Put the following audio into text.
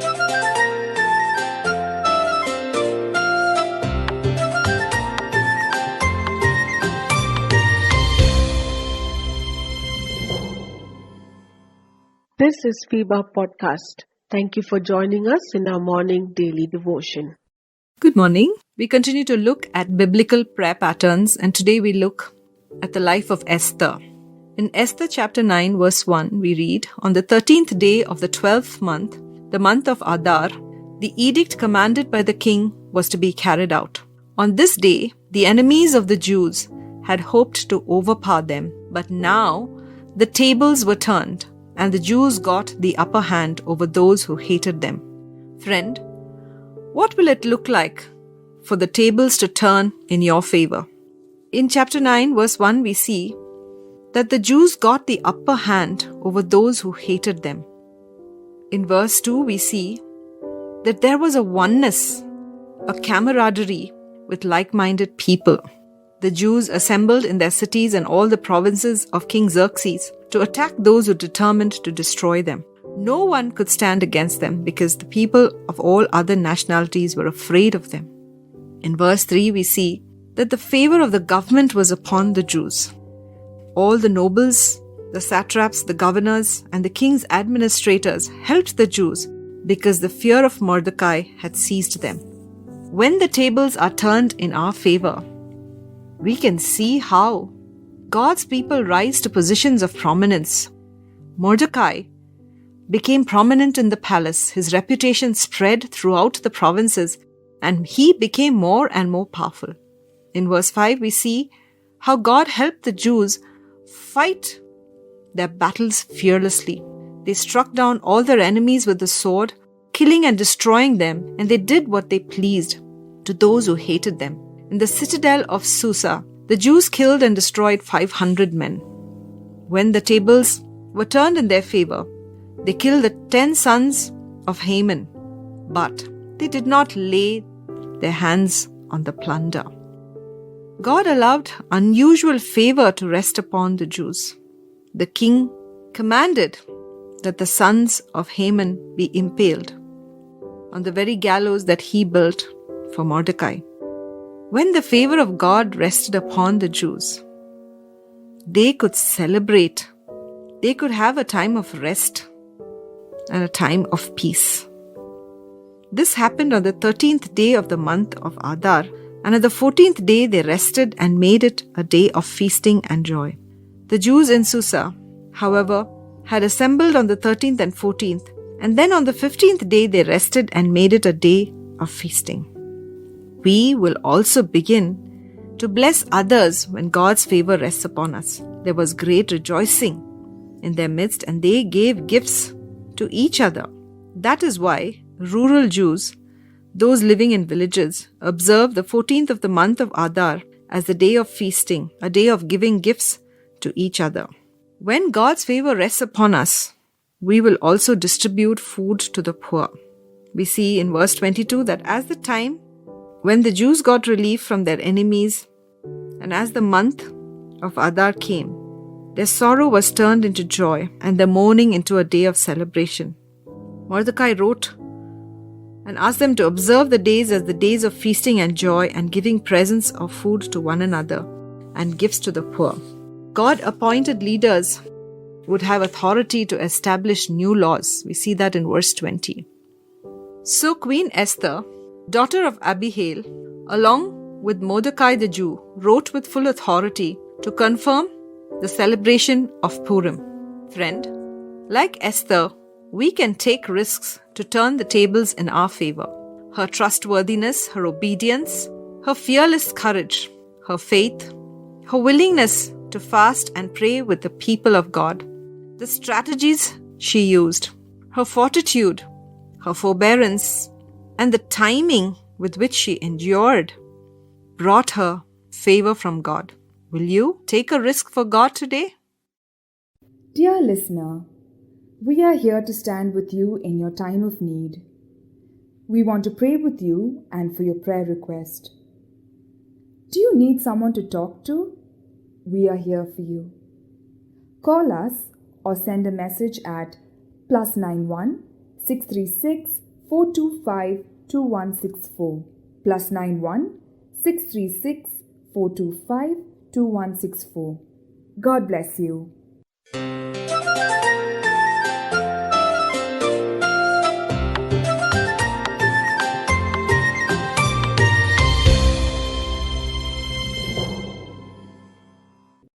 This is FIBA Podcast. Thank you for joining us in our morning daily devotion. Good morning. We continue to look at biblical prayer patterns, and today we look at the life of Esther. In Esther chapter 9 verse 1, we read, "On the 13th day of the 12th month, the month of Adar, the edict commanded by the king was to be carried out. On this day, the enemies of the Jews had hoped to overpower them, but now the tables were turned, and the Jews got the upper hand over those who hated them." Friend, what will it look like for the tables to turn in your favor? In chapter 9 verse 1, we see that the Jews got the upper hand over those who hated them. In verse 2, we see that there was a oneness, a camaraderie with like-minded people. The Jews assembled in their cities and all the provinces of King Xerxes to attack those who determined to destroy them. No one could stand against them because the people of all other nationalities were afraid of them. In verse 3, we see that the favor of the government was upon the Jews. All the nobles, the satraps, the governors, and the king's administrators helped the Jews because the fear of Mordecai had seized them. When the tables are turned in our favor, we can see how God's people rise to positions of prominence. Mordecai became prominent in the palace. His reputation spread throughout the provinces, and he became more and more powerful. In verse 5, we see how God helped the Jews fight their battles fearlessly. They struck down all their enemies with the sword, killing and destroying them, and they did what they pleased to those who hated them. In the citadel of Susa, the Jews killed and destroyed 500 men. When the tables were turned in their favor, they killed the 10 sons of Haman, but they did not lay their hands on the plunder. God allowed unusual favor to rest upon the Jews. The king commanded that the sons of Haman be impaled on the very gallows that he built for Mordecai. When the favor of God rested upon the Jews, they could celebrate. They could have a time of rest and a time of peace. This happened on the 13th day of the month of Adar, and on the 14th day they rested and made it a day of feasting and joy. The Jews in Susa, however, had assembled on the 13th and 14th, and then on the 15th day they rested and made it a day of feasting. We will also begin to bless others when God's favor rests upon us. There was great rejoicing in their midst, and they gave gifts to each other. That is why rural Jews, those living in villages, observe the 14th of the month of Adar as the day of feasting, a day of giving gifts to each other. When God's favor rests upon us, we will also distribute food to the poor. We see in verse 22 that as the time when the Jews got relief from their enemies, and as the month of Adar came, their sorrow was turned into joy, and their mourning into a day of celebration. Mordecai wrote and asked them to observe the days as the days of feasting and joy, and giving presents of food to one another and gifts to the poor. God-appointed leaders would have authority to establish new laws. We see that in verse 20. So Queen Esther, daughter of Abihail, along with Mordecai the Jew, wrote with full authority to confirm the celebration of Purim. Friend, like Esther, we can take risks to turn the tables in our favor. Her trustworthiness, her obedience, her fearless courage, her faith, her willingness to fast and pray with the people of God, the strategies she used, her fortitude, her forbearance, and the timing with which she endured brought her favor from God. Will you take a risk for God today? Dear listener, we are here to stand with you in your time of need. We want to pray with you and for your prayer request. Do you need someone to talk to? We are here for you. Call us or send a message at +91 636 425 2164 +91 636 425 2164. God bless you.